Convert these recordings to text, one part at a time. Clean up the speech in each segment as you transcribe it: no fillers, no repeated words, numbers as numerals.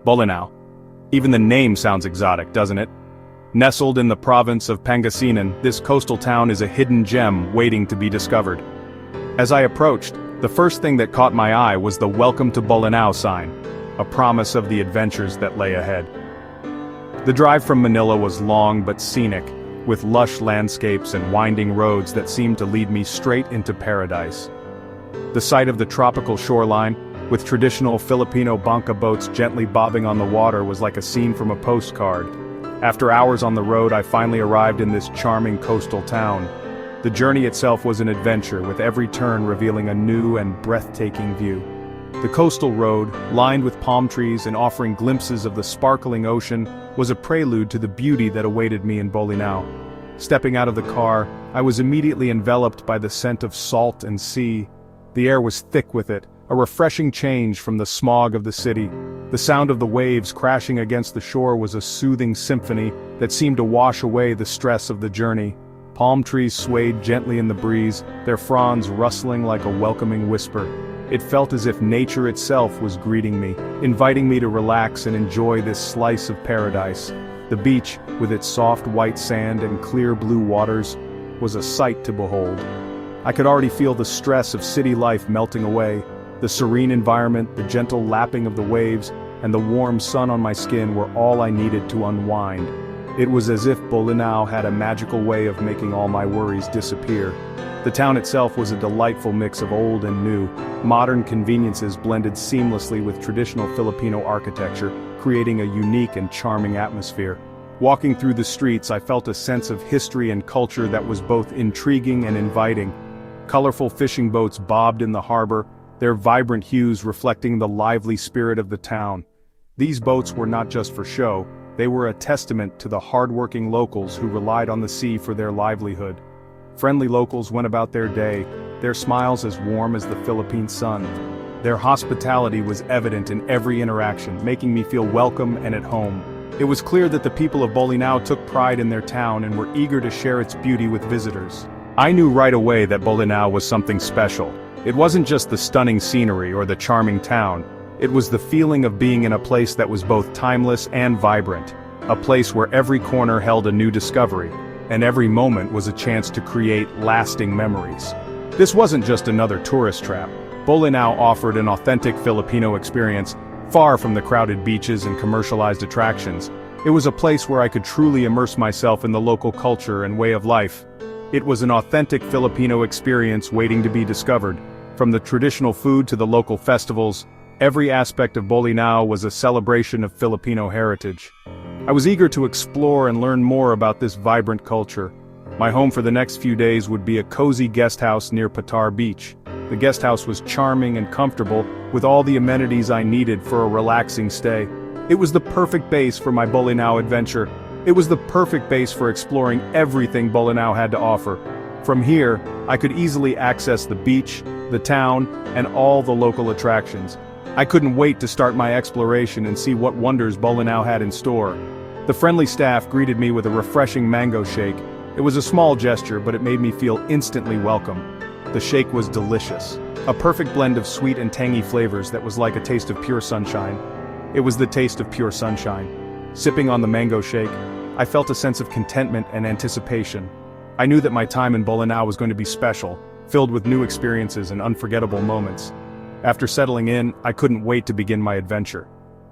Bolinao. Even the name sounds exotic, doesn't it? Nestled in the province of Pangasinan, this coastal town is a hidden gem waiting to be discovered. As I approached, the first thing that caught my eye was the "Welcome to Bolinao" sign, a promise of the adventures that lay ahead. The drive from Manila was long but scenic, with lush landscapes and winding roads that seemed to lead me straight into paradise. The sight of the tropical shoreline, with traditional Filipino bangka boats gently bobbing on the water, was like a scene from a postcard. After hours on the road, I finally arrived in this charming coastal town. The journey itself was an adventure, with every turn revealing a new and breathtaking view. The coastal road, lined with palm trees and offering glimpses of the sparkling ocean, was a prelude to the beauty that awaited me in Bolinao. Stepping out of the car, I was immediately enveloped by the scent of salt and sea. The air was thick with it, a refreshing change from the smog of the city. The sound of the waves crashing against the shore was a soothing symphony that seemed to wash away the stress of the journey. Palm trees swayed gently in the breeze, their fronds rustling like a welcoming whisper. It felt as if nature itself was greeting me, inviting me to relax and enjoy this slice of paradise. The beach, with its soft white sand and clear blue waters, was a sight to behold. I could already feel the stress of city life melting away. The serene environment, the gentle lapping of the waves, and the warm sun on my skin were all I needed to unwind. It was as if Bolinao had a magical way of making all my worries disappear. The town itself was a delightful mix of old and new. Modern conveniences blended seamlessly with traditional Filipino architecture, creating a unique and charming atmosphere. Walking through the streets, I felt a sense of history and culture that was both intriguing and inviting. Colorful fishing boats bobbed in the harbor, their vibrant hues reflecting the lively spirit of the town. These boats were not just for show, they were a testament to the hard-working locals who relied on the sea for their livelihood. Friendly locals went about their day, their smiles as warm as the Philippine sun. Their hospitality was evident in every interaction, making me feel welcome and at home. It was clear that the people of Bolinao took pride in their town and were eager to share its beauty with visitors. I knew right away that Bolinao was something special. It wasn't just the stunning scenery or the charming town. It was the feeling of being in a place that was both timeless and vibrant. A place where every corner held a new discovery, and every moment was a chance to create lasting memories. This wasn't just another tourist trap. Bolinao offered an authentic Filipino experience, far from the crowded beaches and commercialized attractions. It was a place where I could truly immerse myself in the local culture and way of life. It was an authentic Filipino experience waiting to be discovered. From the traditional food to the local festivals, every aspect of Bolinao was a celebration of Filipino heritage. I was eager to explore and learn more about this vibrant culture. My home for the next few days would be a cozy guest house near Patar Beach. The guest house was charming and comfortable, with all the amenities I needed for a relaxing stay. It was the perfect base for my Bolinao adventure. It was the perfect base for exploring everything Bolinao had to offer. From here, I could easily access the beach, the town, and all the local attractions. I couldn't wait to start my exploration and see what wonders Bolinao had in store. The friendly staff greeted me with a refreshing mango shake. It was a small gesture, but it made me feel instantly welcome. The shake was delicious, a perfect blend of sweet and tangy flavors that was like a taste of pure sunshine. It was the taste of pure sunshine. Sipping on the mango shake, I felt a sense of contentment and anticipation. I knew that my time in Bolinao was going to be special, filled with new experiences and unforgettable moments. After settling in, I couldn't wait to begin my adventure.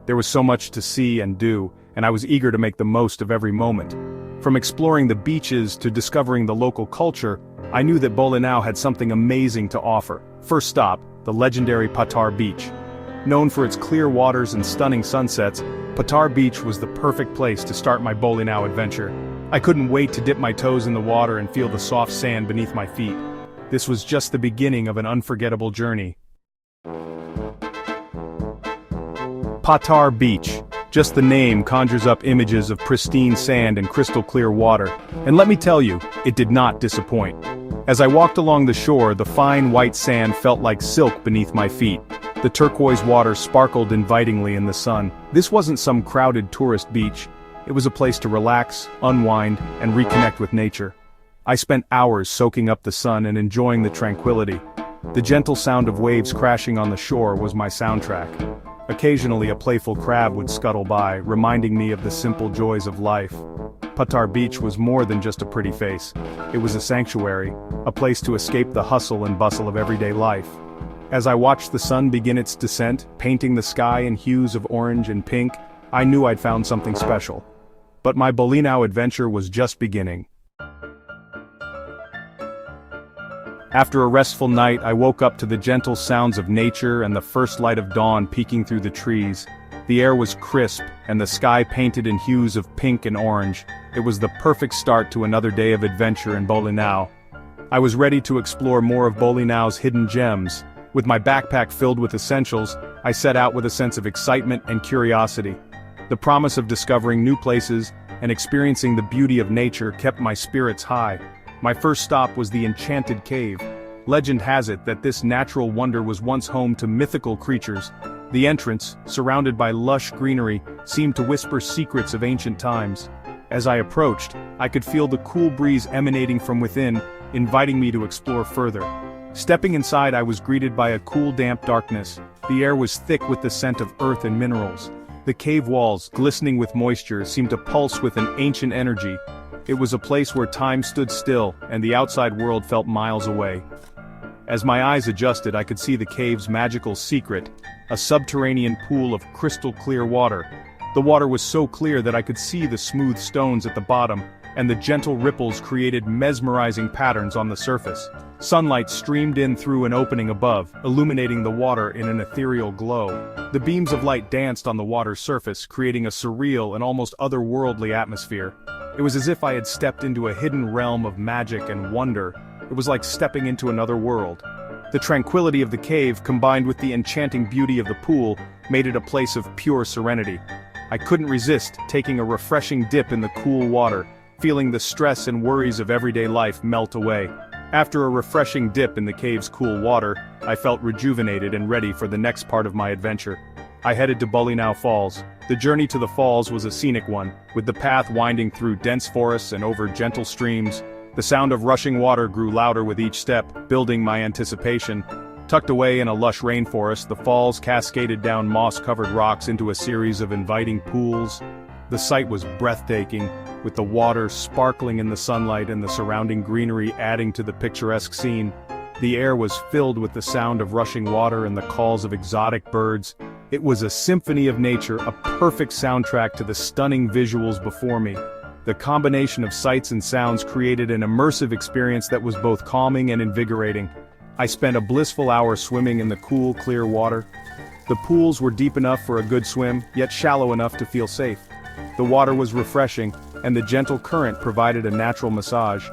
There was so much to see and do, and I was eager to make the most of every moment. From exploring the beaches to discovering the local culture, I knew that Bolinao had something amazing to offer. First stop, the legendary Patar Beach. Known for its clear waters and stunning sunsets, Patar Beach was the perfect place to start my Bolinao adventure. I couldn't wait to dip my toes in the water and feel the soft sand beneath my feet. This was just the beginning of an unforgettable journey. Patar Beach. Just the name conjures up images of pristine sand and crystal clear water. And let me tell you, it did not disappoint. As I walked along the shore, the fine white sand felt like silk beneath my feet. The turquoise water sparkled invitingly in the sun. This wasn't some crowded tourist beach. It was a place to relax, unwind, and reconnect with nature. I spent hours soaking up the sun and enjoying the tranquility. The gentle sound of waves crashing on the shore was my soundtrack. Occasionally a playful crab would scuttle by, reminding me of the simple joys of life. Patar Beach was more than just a pretty face. It was a sanctuary, a place to escape the hustle and bustle of everyday life. As I watched the sun begin its descent, painting the sky in hues of orange and pink, I knew I'd found something special. But my Bolinao adventure was just beginning. After a restful night, I woke up to the gentle sounds of nature and the first light of dawn peeking through the trees. The air was crisp, and the sky painted in hues of pink and orange. It was the perfect start to another day of adventure in Bolinao. I was ready to explore more of Bolinao's hidden gems. With my backpack filled with essentials, I set out with a sense of excitement and curiosity. The promise of discovering new places and experiencing the beauty of nature kept my spirits high. My first stop was the Enchanted Cave. Legend has it that this natural wonder was once home to mythical creatures. The entrance, surrounded by lush greenery, seemed to whisper secrets of ancient times. As I approached, I could feel the cool breeze emanating from within, inviting me to explore further. Stepping inside, I was greeted by a cool, damp darkness. The air was thick with the scent of earth and minerals. The cave walls, glistening with moisture, seemed to pulse with an ancient energy. It was a place where time stood still, and the outside world felt miles away. As my eyes adjusted, I could see the cave's magical secret, a subterranean pool of crystal-clear water. The water was so clear that I could see the smooth stones at the bottom, and the gentle ripples created mesmerizing patterns on the surface. Sunlight streamed in through an opening above, illuminating the water in an ethereal glow. The beams of light danced on the water's surface, creating a surreal and almost otherworldly atmosphere. It was as if I had stepped into a hidden realm of magic and wonder. It was like stepping into another world. The tranquility of the cave, combined with the enchanting beauty of the pool, made it a place of pure serenity. I couldn't resist taking a refreshing dip in the cool water, feeling the stress and worries of everyday life melt away. After a refreshing dip in the cave's cool water, I felt rejuvenated and ready for the next part of my adventure. I headed to Bolinao Falls. The journey to the falls was a scenic one, with the path winding through dense forests and over gentle streams. The sound of rushing water grew louder with each step, building my anticipation. Tucked away in a lush rainforest, the falls cascaded down moss-covered rocks into a series of inviting pools. The sight was breathtaking, with the water sparkling in the sunlight and the surrounding greenery adding to the picturesque scene. The air was filled with the sound of rushing water and the calls of exotic birds. It was a symphony of nature, a perfect soundtrack to the stunning visuals before me. The combination of sights and sounds created an immersive experience that was both calming and invigorating. I spent a blissful hour swimming in the cool, clear water. The pools were deep enough for a good swim, yet shallow enough to feel safe. The water was refreshing, and the gentle current provided a natural massage.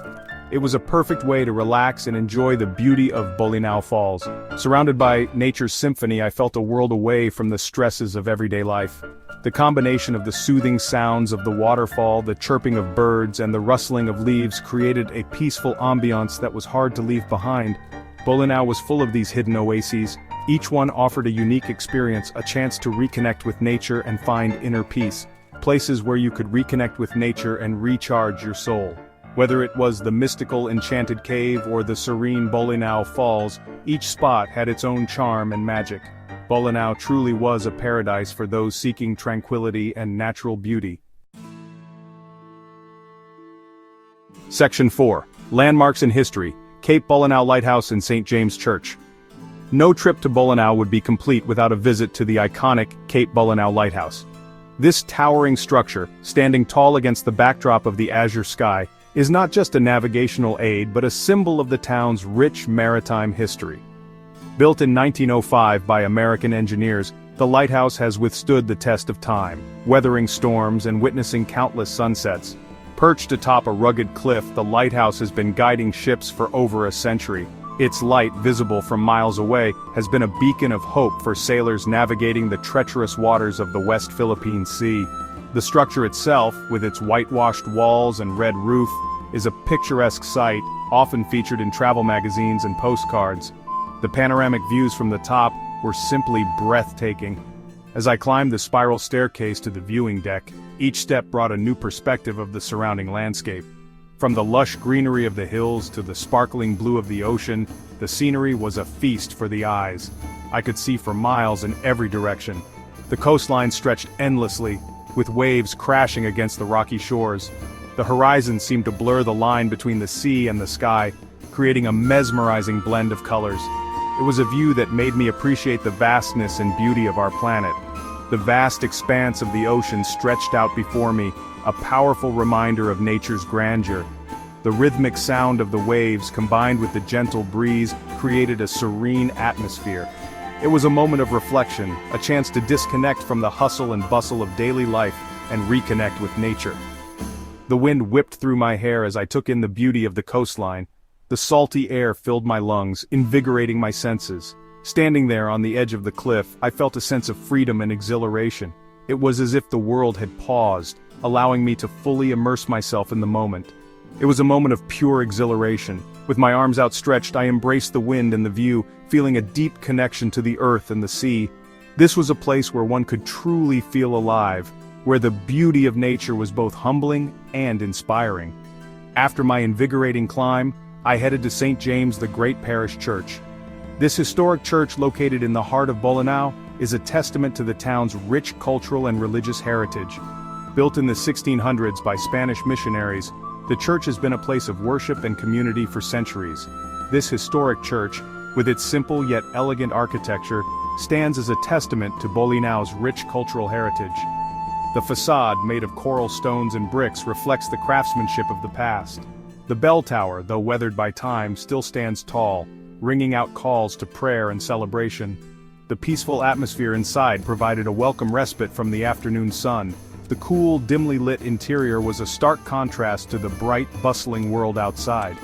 It was a perfect way to relax and enjoy the beauty of Bolinao Falls. Surrounded by nature's symphony, I felt a world away from the stresses of everyday life. The combination of the soothing sounds of the waterfall, the chirping of birds, and the rustling of leaves created a peaceful ambiance that was hard to leave behind. Bolinao was full of these hidden oases. Each one offered a unique experience, a chance to reconnect with nature and find inner peace. Places where you could reconnect with nature and recharge your soul. Whether it was the mystical Enchanted Cave or the serene Bolinao Falls, each spot had its own charm and magic. Bolinao truly was a paradise for those seeking tranquility and natural beauty. Section 4. Landmarks in History, Cape Bolinao Lighthouse and St. James Church. No trip to Bolinao would be complete without a visit to the iconic Cape Bolinao Lighthouse. This towering structure, standing tall against the backdrop of the azure sky, is not just a navigational aid but a symbol of the town's rich maritime history. Built in 1905 by American engineers, the lighthouse has withstood the test of time, weathering storms and witnessing countless sunsets. Perched atop a rugged cliff, the lighthouse has been guiding ships for over a century. Its light, visible from miles away, has been a beacon of hope for sailors navigating the treacherous waters of the West Philippine Sea. The structure itself, with its whitewashed walls and red roof, is a picturesque sight, often featured in travel magazines and postcards. The panoramic views from the top were simply breathtaking. As I climbed the spiral staircase to the viewing deck, each step brought a new perspective of the surrounding landscape. From the lush greenery of the hills to the sparkling blue of the ocean, the scenery was a feast for the eyes. I could see for miles in every direction, The coastline stretched endlessly, with waves crashing against the rocky shores. The horizon seemed to blur the line between the sea and the sky, creating a mesmerizing blend of colors. It was a view that made me appreciate the vastness and beauty of our planet. The vast expanse of the ocean stretched out before me, a powerful reminder of nature's grandeur. The rhythmic sound of the waves combined with the gentle breeze created a serene atmosphere. It was a moment of reflection, a chance to disconnect from the hustle and bustle of daily life and reconnect with nature. The wind whipped through my hair as I took in the beauty of the coastline. The salty air filled my lungs, invigorating my senses. Standing there on the edge of the cliff, I felt a sense of freedom and exhilaration. It was as if the world had paused, allowing me to fully immerse myself in the moment. It was a moment of pure exhilaration. With my arms outstretched, I embraced the wind and the view, feeling a deep connection to the earth and the sea. This was a place where one could truly feel alive, where the beauty of nature was both humbling and inspiring. After my invigorating climb, I headed to St. James the Great Parish Church. This historic church located in the heart of Bolinao is a testament to the town's rich cultural and religious heritage. Built in the 1600s by Spanish missionaries, the church has been a place of worship and community for centuries. This historic church, with its simple yet elegant architecture, stands as a testament to Bolinao's rich cultural heritage. The facade, made of coral stones and bricks, reflects the craftsmanship of the past. The bell tower, though weathered by time, still stands tall, ringing out calls to prayer and celebration. The peaceful atmosphere inside provided a welcome respite from the afternoon sun. The cool, dimly lit interior was a stark contrast to the bright, bustling world outside.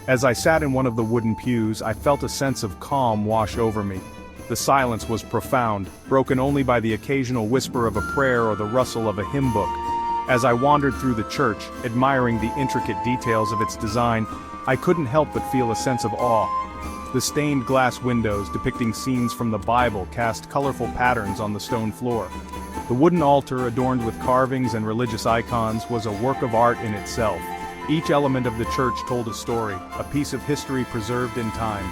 As I sat in one of the wooden pews, I felt a sense of calm wash over me. The silence was profound, broken only by the occasional whisper of a prayer or the rustle of a hymn book. As I wandered through the church, admiring the intricate details of its design, I couldn't help but feel a sense of awe. The stained glass windows depicting scenes from the Bible cast colorful patterns on the stone floor. The wooden altar, adorned with carvings and religious icons, was a work of art in itself. Each element of the church told a story, a piece of history preserved in time.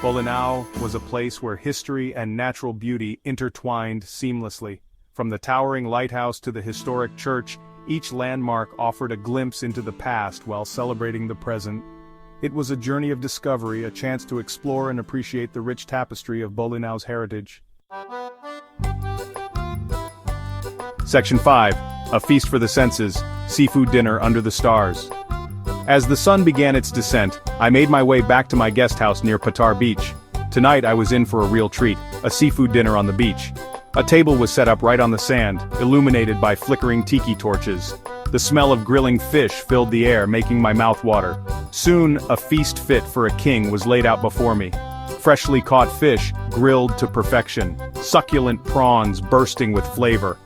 Bolinao was a place where history and natural beauty intertwined seamlessly. From the towering lighthouse to the historic church, each landmark offered a glimpse into the past while celebrating the present. It was a journey of discovery, a chance to explore and appreciate the rich tapestry of Bolinao's heritage. Section 5. A Feast for the Senses, Seafood Dinner Under the Stars. As the sun began its descent, I made my way back to my guest house near Patar Beach. Tonight I was in for a real treat, a seafood dinner on the beach. A table was set up right on the sand, illuminated by flickering tiki torches. The smell of grilling fish filled the air, making my mouth water. Soon, a feast fit for a king was laid out before me. Freshly caught fish, grilled to perfection. Succulent prawns bursting with flavor.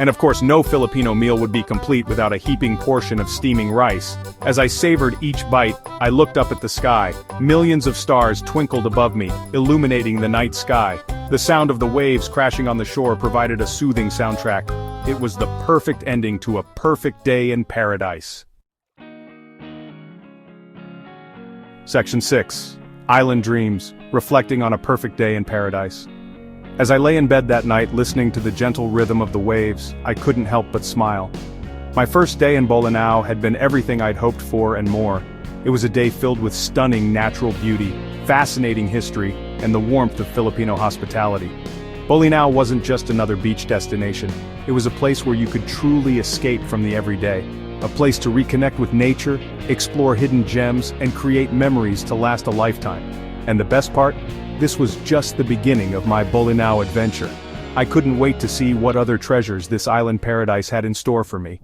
And of course, no Filipino meal would be complete without a heaping portion of steaming rice. As I savored each bite, I looked up at the sky. Millions of stars twinkled above me, illuminating the night sky. The sound of the waves crashing on the shore provided a soothing soundtrack. It was the perfect ending to a perfect day in paradise. Section 6. Island Dreams, Reflecting on a Perfect Day in Paradise. As I lay in bed that night listening to the gentle rhythm of the waves, I couldn't help but smile. My first day in Bolinao had been everything I'd hoped for and more. It was a day filled with stunning natural beauty, fascinating history, and the warmth of Filipino hospitality. Bolinao wasn't just another beach destination. It was a place where you could truly escape from the everyday. A place to reconnect with nature, explore hidden gems, and create memories to last a lifetime. And the best part? This was just the beginning of my Bolinao adventure. I couldn't wait to see what other treasures this island paradise had in store for me.